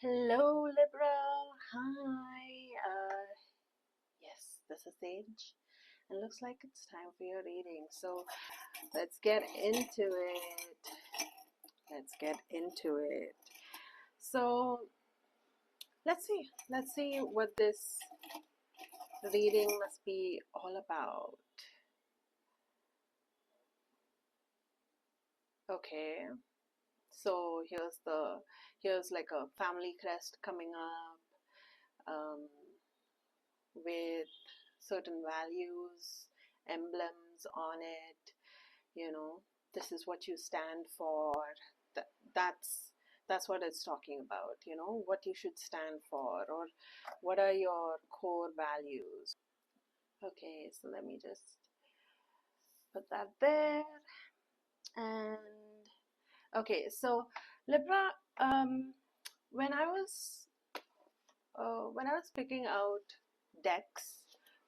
Hello, Libra. Hi. Yes, this is Sage, and looks like it's time for your reading. So let's get into it. Let's get into it. So let's see. Let's see what this reading must be all about. Okay. So here's like a family crest coming up. With certain values, emblems on it. This is what you stand for. That, that's what it's talking about. What you should stand for, or what are your core values. Okay, so let me just put that there. And okay, so Libra, when I was picking out decks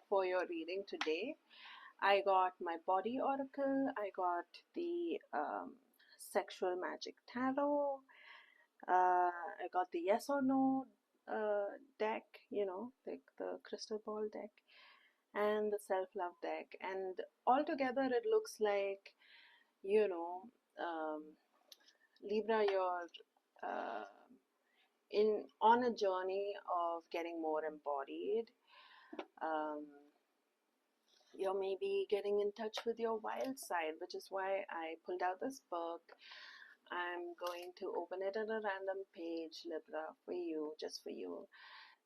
for your reading today, I got my body oracle, I got the sexual magic tarot, I got the yes or no deck, like the crystal ball deck, and the self-love deck. And altogether it looks like, um, Libra, you're uh, on a journey of getting more embodied. You're maybe getting in touch with your wild side, which is why I pulled out this book. I'm going to open it at a random page, Libra, for you, just for you.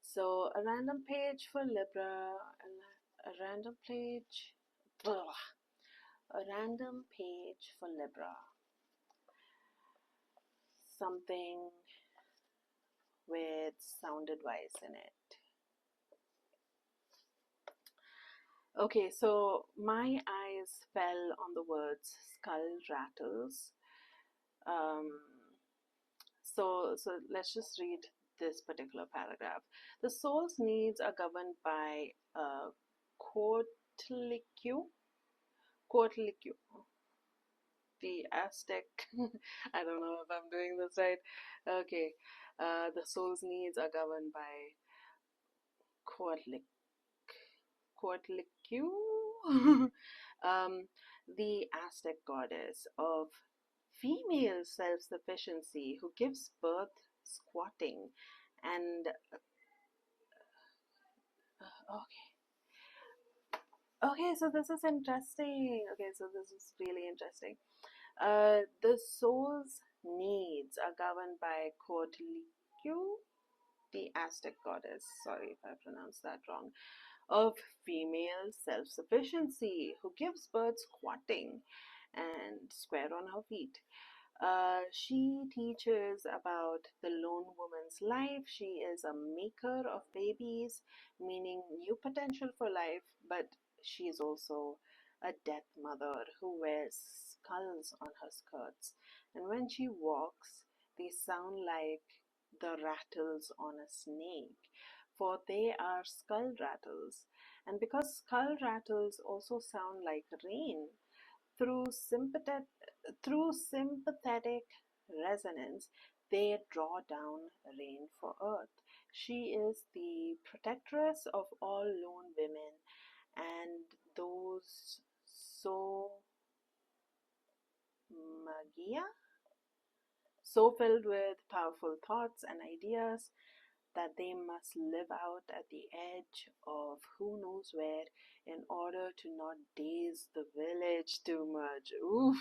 So a random page for Libra, a random page, a random page for Libra. Something with sound advice in it. Okay, so my eyes fell on the words skull rattles. So let's just read this particular paragraph. The soul's needs are governed by Coatlicue, the Aztec. I don't know if I'm doing this right. Okay, the soul's needs are governed by Coatlicue, the Aztec goddess of female self-sufficiency who gives birth squatting. And okay, so this is interesting. Okay, so this is really interesting. The soul's needs are governed by Coatlicue, the Aztec goddess, sorry if I pronounced that wrong, of female self-sufficiency who gives birth squatting and square on her feet. She teaches about the lone woman's life. She is a maker of babies, meaning new potential for life, but she is also a death mother who wears skulls on her skirts. And when she walks, they sound like the rattles on a snake, for they are skull rattles. And because skull rattles also sound like rain, through sympathetic resonance, they draw down rain for earth. She is the protectress of all lone women and those so magia, so filled with powerful thoughts and ideas that they must live out at the edge of who knows where in order to not daze the village too much. Oof.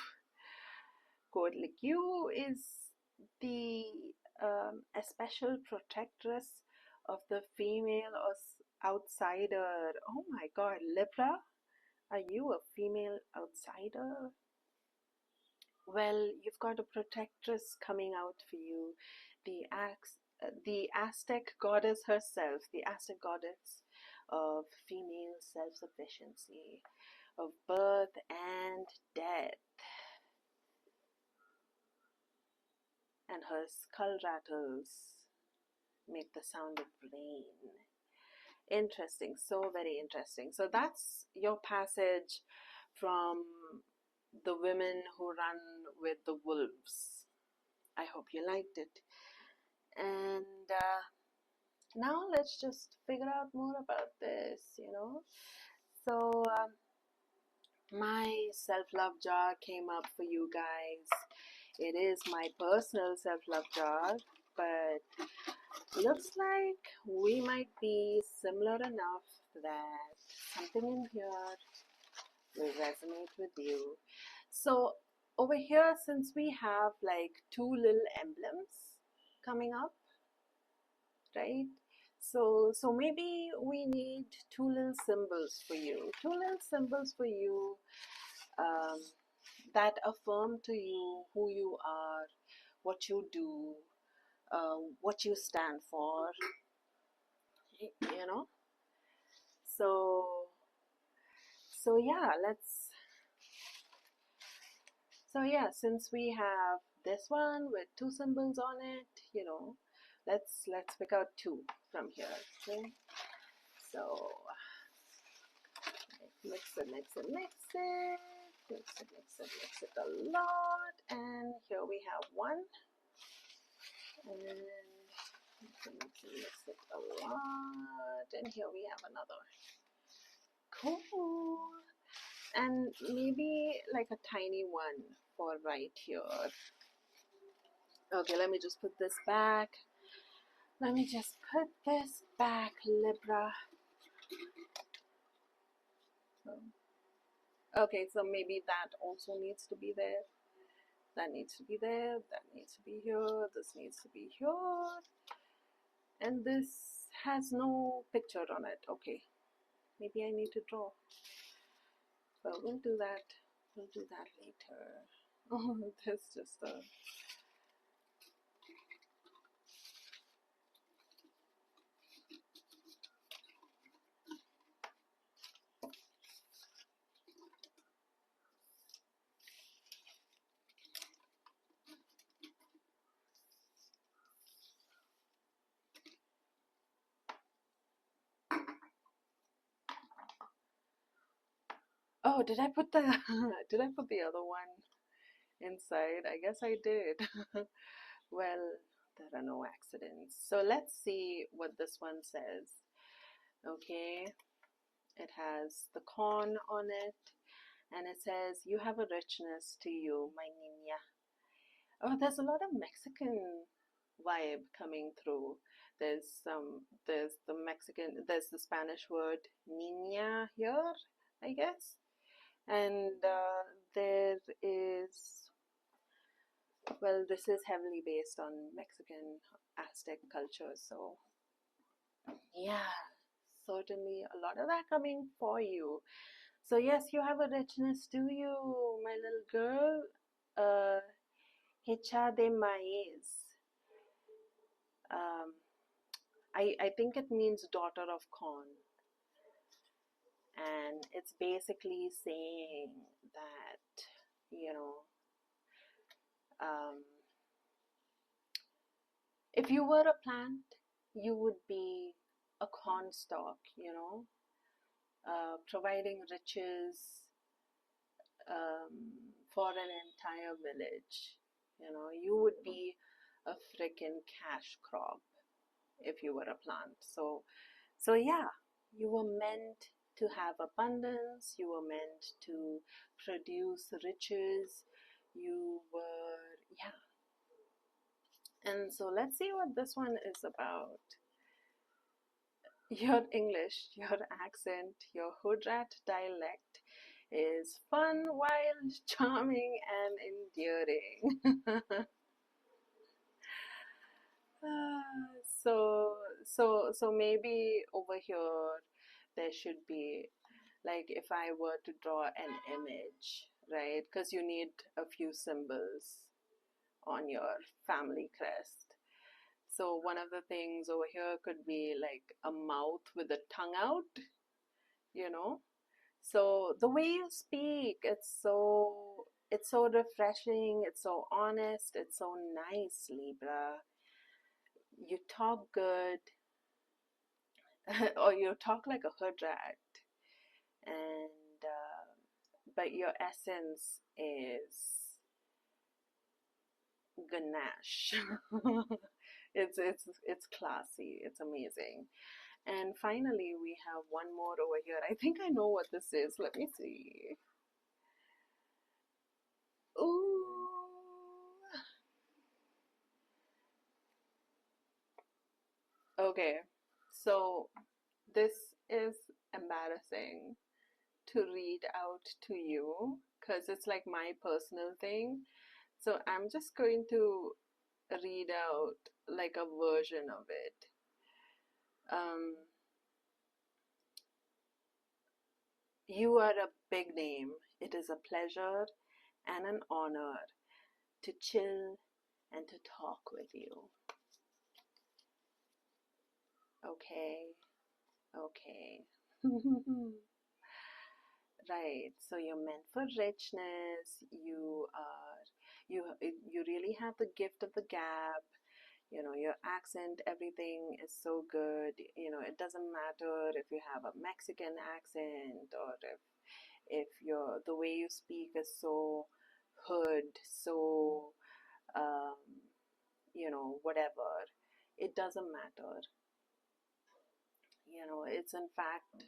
Coatlicue is the a special protectress of the female or outsider. Oh my God, Libra, are you a female outsider? Well, you've got a protectress coming out for you, the Aztec goddess herself, the Aztec goddess of female self-sufficiency, of birth and death. And her skull rattles make the sound of rain. Interesting, so very interesting. So that's your passage from The Women Who Run with the Wolves. I hope you liked it. And now let's just figure out more about this, So, my self-love jar came up for you guys. It is my personal self-love jar, but looks like we might be similar enough that something in here will resonate with you. So over here, since we have like two little emblems coming up, right? So maybe we need two little symbols for you. Two little symbols for you um, that affirm to you who you are, what you do, what you stand for, you know. So yeah, since we have this one with two symbols on it, let's pick out two from here. Okay, so mix it, mix it, mix it, mix it, mix it, mix it a lot, and here we have one, and mix it, mix it, mix it a lot, and here we have another. Cool. And maybe like a tiny one for right here. Okay, let me just put this back. Let me just put this back, Libra. Okay, so maybe that also needs to be there. That needs to be there. That needs to be here. This needs to be here. And this has no picture on it. Okay, maybe I need to draw. But we'll do that. We'll do that later. Oh, there's just a... Oh, did I put the did I put the other one inside? I guess I did. Well, there are no accidents. So let's see what this one says. Okay, it has the corn on it, and it says, "You have a richness to you, my niña." Oh, there's a lot of Mexican vibe coming through. There's the Mexican, there's the Spanish word niña here, I guess. And there is, well, this is heavily based on Mexican Aztec culture, so yeah, certainly a lot of that coming for you. So yes, you have a richness to you, my little girl. Hecha de maíz. um, I think it means daughter of corn, and it's basically saying that, you know, um, if you were a plant, you would be a corn stalk, providing riches for an entire village. You would be a freaking cash crop if you were a plant. So yeah, you were meant to have abundance. You were meant to produce riches. You were, yeah. And so let's see what this one is about. Your English, your accent, your hood rat dialect is fun, wild, charming, and endearing. So maybe over here there should be, like, if I were to draw an image, right? Because you need a few symbols on your family crest. So one of the things over here could be like a mouth with a tongue out, you know. So the way you speak, it's so refreshing, it's so honest, it's so nice, Libra. You talk good, or you talk like a hood rat, and but your essence is ganache. It's classy. It's amazing. And finally, we have one more over here. I think I know what this is. Let me see. Ooh. Okay. So this is embarrassing to read out to you because it's like my personal thing. So I'm just going to read out like a version of it. Um, you are a big name. It is a pleasure and an honor to chill and to talk with you. Okay, okay. Right. So you're meant for richness. You really have the gift of the gab. You know, your accent, everything is so good. You know, it doesn't matter if you have a Mexican accent or if the way you speak is so hood, so um, whatever. It doesn't matter. You know, it's in fact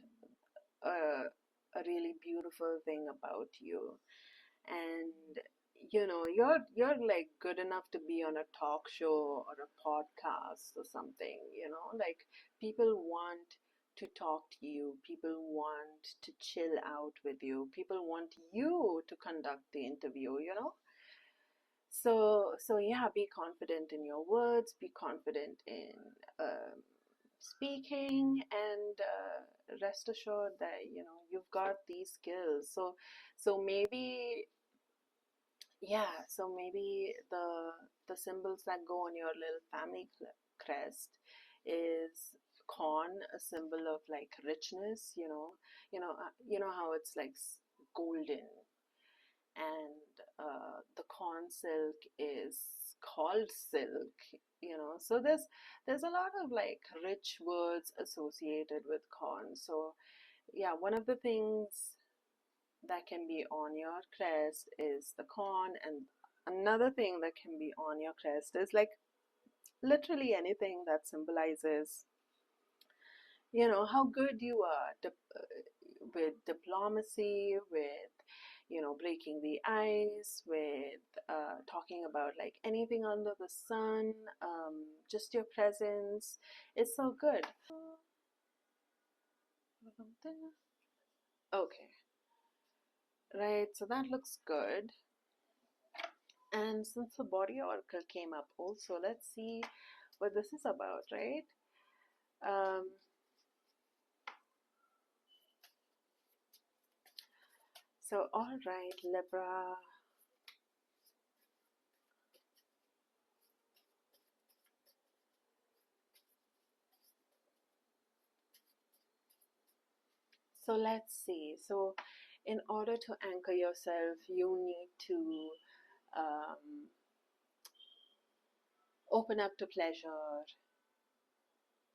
a, a really beautiful thing about you. And you're like good enough to be on a talk show or a podcast or something, like people want to talk to you, people want to chill out with you, people want you to conduct the interview. So yeah, be confident in your words, be confident in speaking, and rest assured that you've got these skills. So maybe, yeah, so maybe the symbols that go on your little family crest is corn, a symbol of like richness. How it's like golden, and the corn silk is called silk. So there's a lot of like rich words associated with corn. So yeah, one of the things that can be on your crest is the corn, and another thing that can be on your crest is like literally anything that symbolizes how good you are with diplomacy, with breaking the ice, with talking about like anything under the sun. Just your presence is so good. Okay, right, so that looks good. And since the body oracle came up also, let's see what this is about, right? Um, so, all right, Libra. So, let's see. So, in order to anchor yourself, you need to um, open up to pleasure,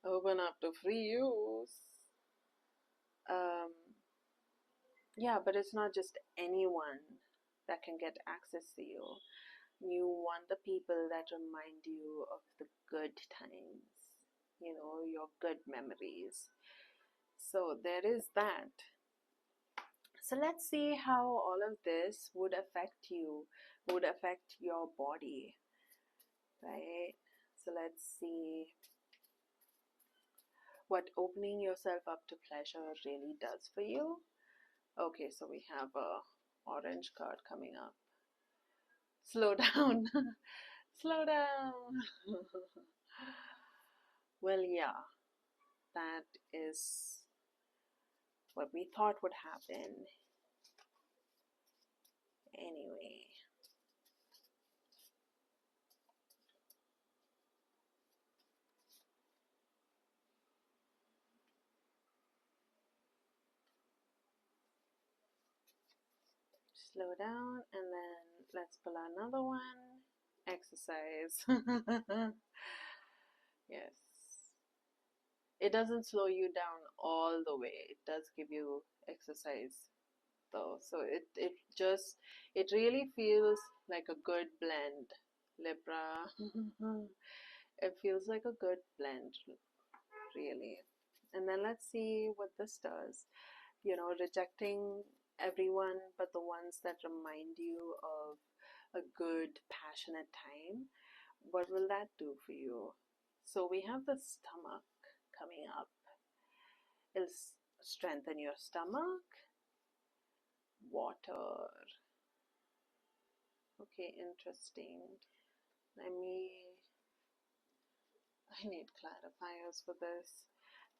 open up to free use. Um, yeah, but it's not just anyone that can get access to you. You want the people that remind you of the good times, your good memories. So there is that. So let's see how all of this would affect you, would affect your body, right? So let's see what opening yourself up to pleasure really does for you. Okay, so we have a orange card coming up. Slow down. Slow down. Well, yeah, that is what we thought would happen anyway. Slow down, and then let's pull another one. Exercise. Yes. It doesn't slow you down all the way. It does give you exercise though. So it really feels like a good blend, Libra. It feels like a good blend, really. And then let's see what this does. Rejecting everyone but the ones that remind you of a good, passionate time. What will that do for you? So we have the stomach coming up. It'll strengthen your stomach. Water. Okay, interesting. I need clarifiers for this.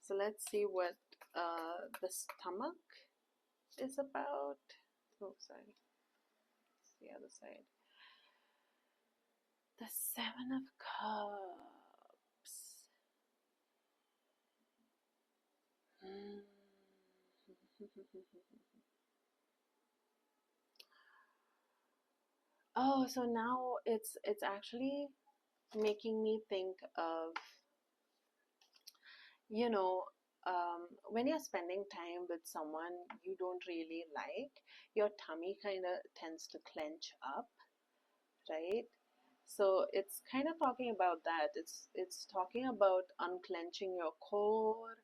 So let's see what the stomach is about. Oh, sorry. It's the other side. The Seven of Cups. Oh, so now it's actually making me think of, you know, when you're spending time with someone you don't really like, your tummy kind of tends to clench up, right? So it's kind of talking about that. It's talking about unclenching your core,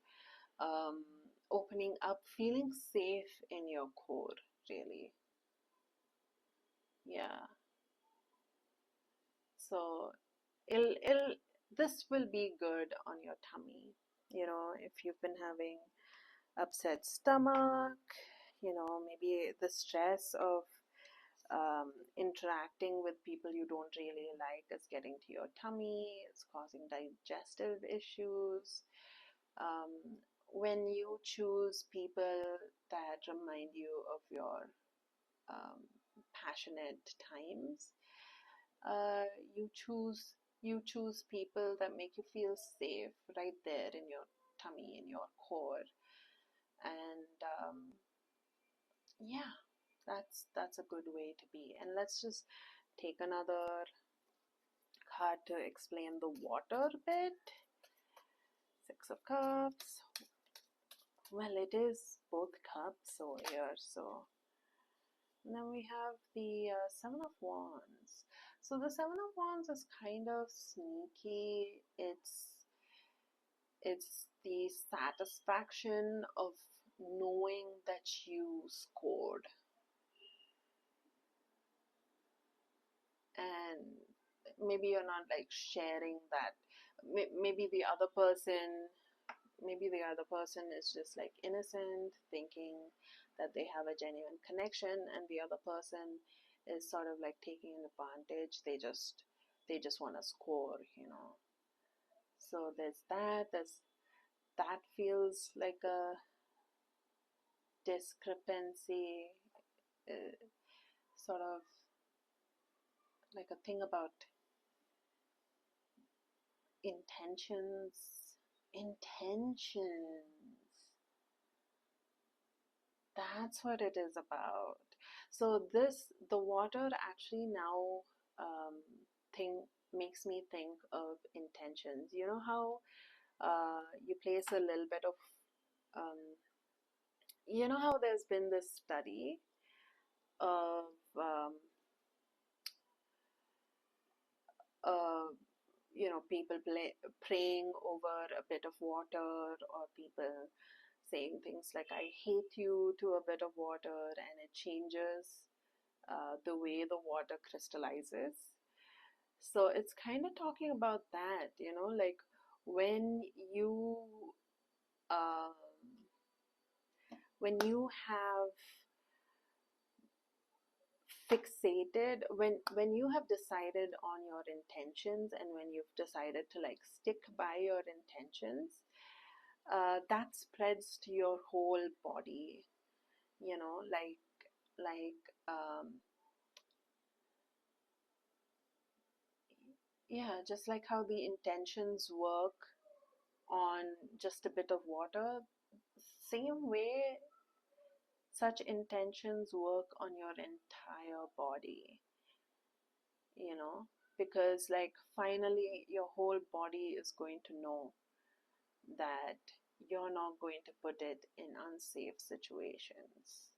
um, opening up, feeling safe in your core, really. Yeah. So it'll this will be good on your tummy. If you've been having upset stomach, maybe the stress of interacting with people you don't really like is getting to your tummy, it's causing digestive issues. Um, when you choose people that remind you of your um, passionate times, uh, you choose you choose people that make you feel safe right there in your tummy, in your core, and yeah, that's a good way to be. And let's just take another card to explain the water bit. Six of Cups. Well, it is both cups over here, so. And then we have the Seven of Wands. So the Seven of Wands is kind of sneaky. It's the satisfaction of knowing that you scored, and maybe you're not like sharing that. Maybe the other person, is just like innocent, thinking that they have a genuine connection, and the other person is sort of like taking an advantage. They just want to score. So that feels like a discrepancy, uh, sort of like a thing about intentions. That's what it is about. So the water actually now um, think makes me think of intentions. You know how you place a little bit of, um, there's been this study of uh, people praying over a bit of water, or people saying things like "I hate you" to a bit of water, and it changes the way the water crystallizes. So it's kind of talking about that, like when you um, have fixated, when you have decided on your intentions, and when you've decided to like stick by your intentions, that spreads to your whole body, like yeah, just like how the intentions work on just a bit of water, same way such intentions work on your entire body, you know, because like finally your whole body is going to know that you're not going to put it in unsafe situations.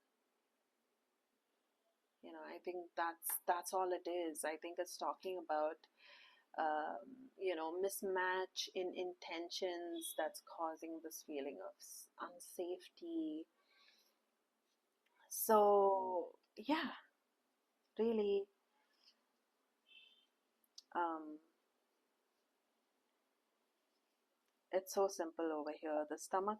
I think that's all it is. I think it's talking about mismatch in intentions that's causing this feeling of unsafety. So, yeah, really, um, it's so simple over here. The stomach.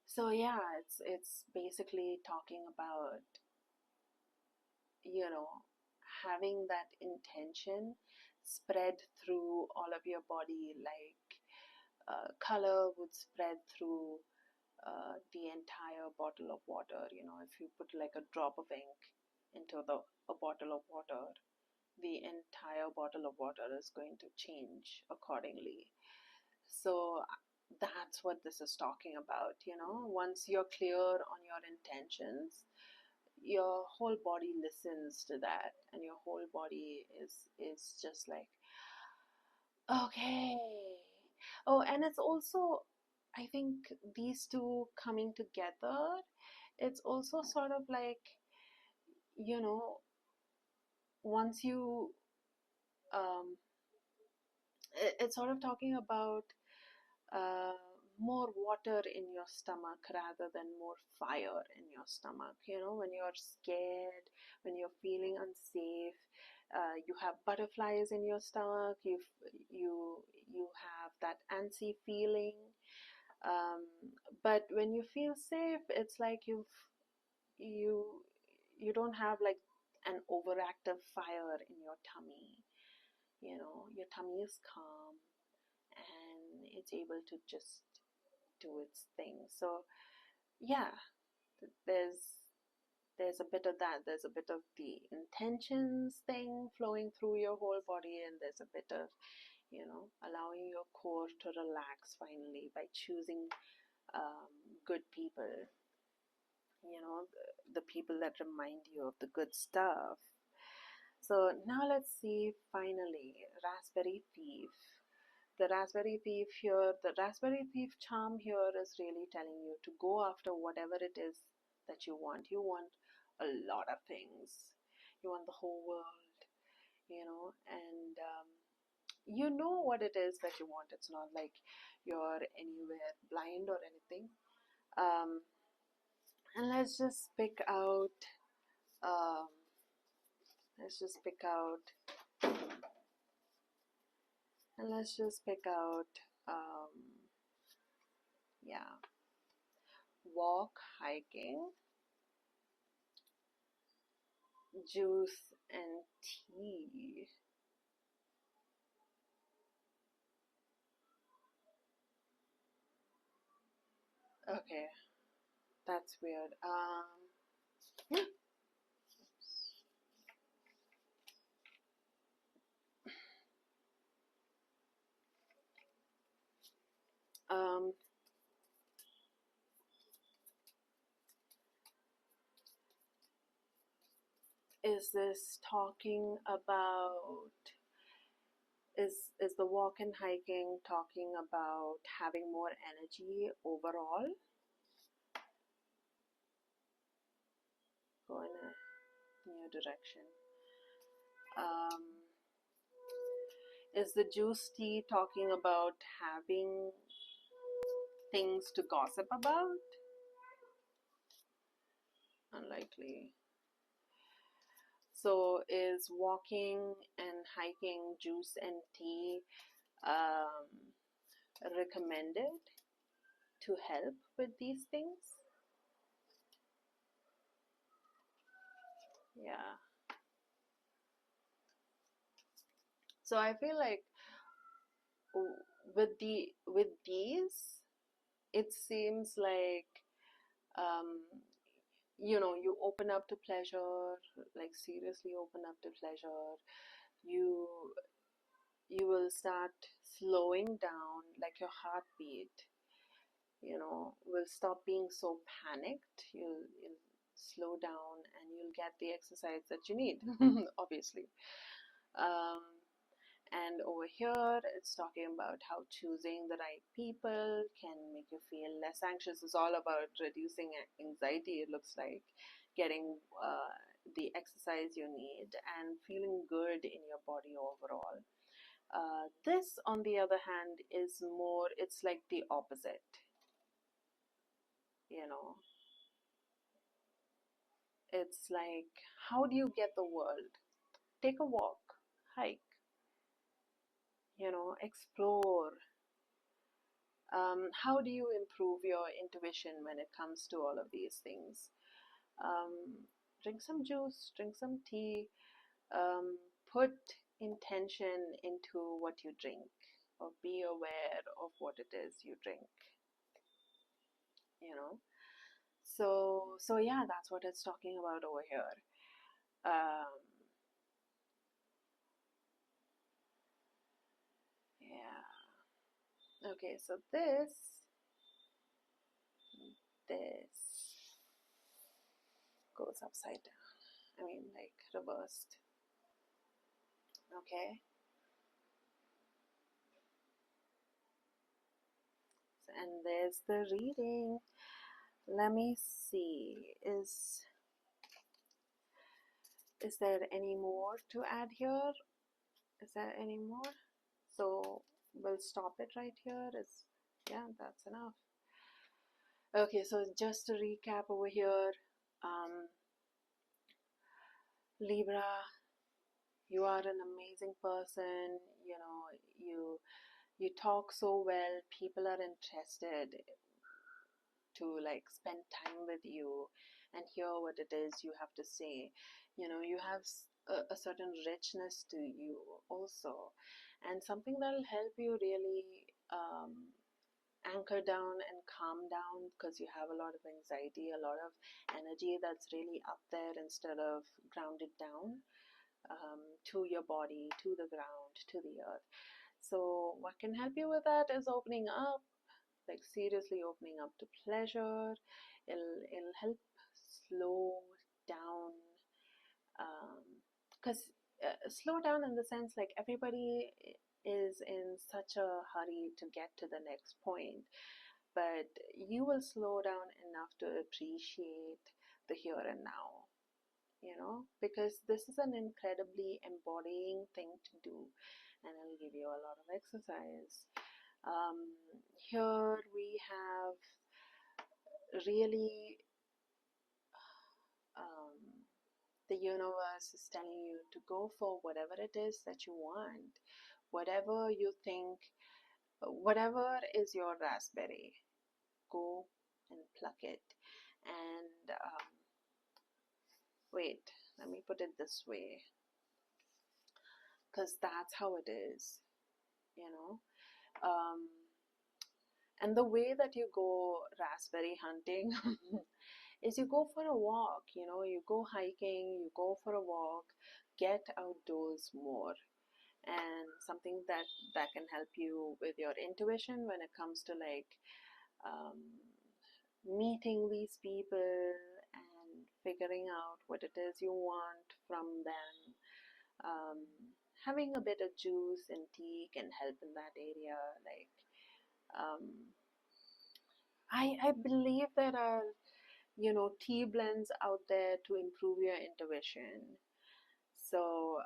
So yeah, it's basically talking about, you know, having that intention spread through all of your body, like color would spread through the entire bottle of water. If you put like a drop of ink into a bottle of water, the entire bottle of water is going to change accordingly. So that's what this is talking about. Once you're clear on your intentions, your whole body listens to that, and your whole body is just like, okay. Oh, and it's also, I think, these two coming together, it's also sort of like, you know once you it's sort of talking about uh, more water in your stomach rather than more fire in your stomach. When you're scared, when you're feeling unsafe, you have butterflies in your stomach. You have that antsy feeling. Um, but when you feel safe, it's like you you don't have like an overactive fire in your tummy. Your tummy is calm and it's able to just do its thing. So yeah, there's a bit of that. There's a bit of the intentions thing flowing through your whole body, and there's a bit of allowing your core to relax finally by choosing um, good people. The people that remind you of the good stuff. So now let's see, finally, Raspberry Thief. The Raspberry Thief here, the Raspberry Thief charm here is really telling you to go after whatever it is that you want. You want a lot of things. You want the whole world, and you know what it is that you want. It's not like you're anywhere blind or anything. Um, and um, let's just pick out, and let's just pick out, um, yeah, walk, hiking, juice, and tea. Okay, that's weird. um, is this talking about? Is the walk and hiking talking about having more energy overall? Go in a new direction. Um, is the juice tea talking about having things to gossip about? Unlikely. So is walking and hiking, juice and tea, um, recommended to help with these things? Yeah. So I feel like with these, it seems like um, you open up to pleasure, like seriously open up to pleasure. You you will start slowing down, like your heartbeat, will stop being so panicked. You'll slow down and you'll get the exercise that you need, obviously. Um, And over here, it's talking about how choosing the right people can make you feel less anxious. It's all about reducing anxiety, it looks like, getting the exercise you need, and feeling good in your body overall. This, on the other hand, is more, it's like the opposite, you know. It's like, how do you get the world? Take a walk, hike, explore. How do you improve your intuition when it comes to all of these things? Um, Drink some juice, drink some tea, put intention into what you drink, or be aware of what it is you drink, you know. So yeah, that's what it's talking about over here. Um, yeah. Okay, so this goes upside down. I mean, like reversed. Okay. And there's the reading. Let me see. Is there any more to add here? Is there any more? So we'll stop it right here. Yeah, that's enough. Okay, so just to recap over here, um, Libra, you are an amazing person. You talk so well. People are interested to like spend time with you and hear what it is you have to say. You have a certain richness to you also, and something that'll help you really anchor down and calm down, because you have a lot of anxiety, a lot of energy that's really up there instead of grounded down, to your body, to the ground, to the earth. So what can help you with that is opening up, like seriously opening up to pleasure. It'll help slow down, because slow down in the sense like everybody is in such a hurry to get to the next point, but you will slow down enough to appreciate the here and now, because this is an incredibly embodying thing to do, and it'll give you a lot of exercise. Here we have really, um, the universe is telling you to go for whatever it is that you want, whatever you think, whatever is your raspberry, go and pluck it. And wait, let me put it this way, because that's how it is, you know. Um, and the way that you go raspberry hunting is you go for a walk, you go hiking, you go for a walk, get outdoors more. And something that can help you with your intuition when it comes to like, um, meeting these people and figuring out what it is you want from them. um, Having a bit of juice and tea can help in that area. Like, um, I believe there are tea blends out there to improve your intuition. So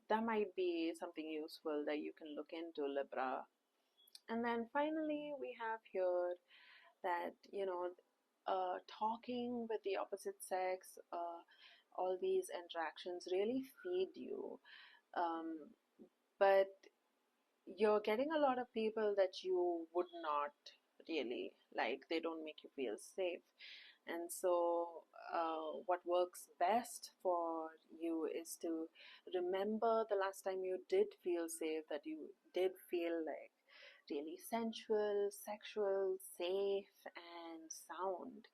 that might be something useful that you can look into, Libra. And then finally, we have here that, talking with the opposite sex, all these interactions really feed you. Um, but you're getting a lot of people that you would not really like. They don't make you feel safe. And so, what works best for you is to remember the last time you did feel safe, that you did feel like really sensual, sexual, safe, and sound,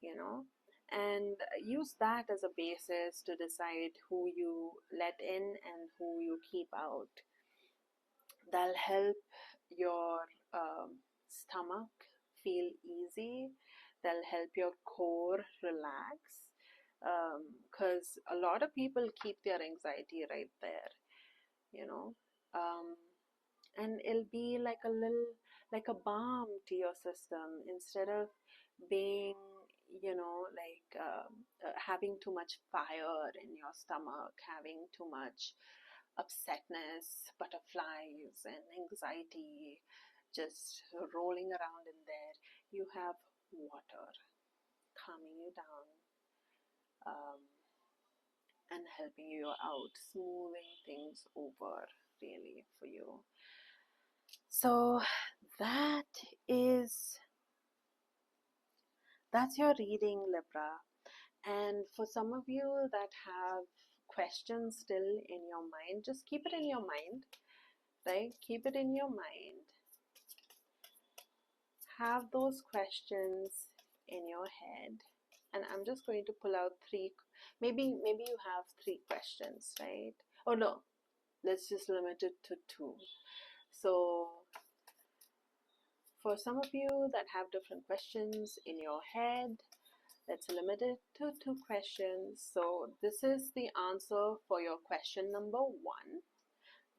you know, and use that as a basis to decide who you let in and who you keep out. That'll help your stomach feel easy. That'll help your core relax. Because a lot of people keep their anxiety right there, you know. um, and it'll be like a little, like a balm to your system, instead of being, having too much fire in your stomach, having too much upsetness, butterflies, and anxiety just rolling around in there. You have water calming you down, um, and helping you out, smoothing things over really for you. So that is that's your reading, Libra. And for some of you that have questions still in your mind, just keep it in your mind, right? Keep it in your mind. Have those questions in your head. And I'm just going to pull out three. Maybe you have three questions, right? Oh no, let's just limit it to two. So for some of you that have different questions in your head, let's limit it to two questions. So this is the answer for your question number one.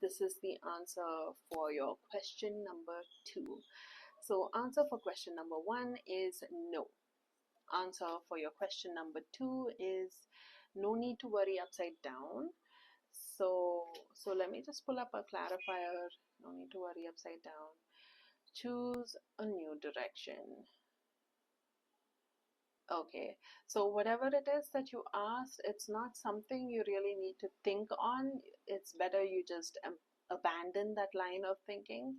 This is the answer for your question number two. So answer for question number one is no. Answer for your question number two is no need to worry upside down. So let me just pull up a clarifier. No need to worry upside down. Choose a new direction. Okay, so whatever it is that you asked, it's not something you really need to think on. It's better you just abandon that line of thinking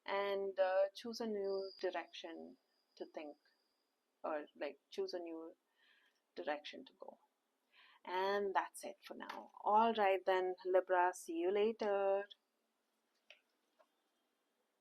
and choose a new direction to think, or like choose a new direction to go. And that's it for now. All right then, Libra, see you later.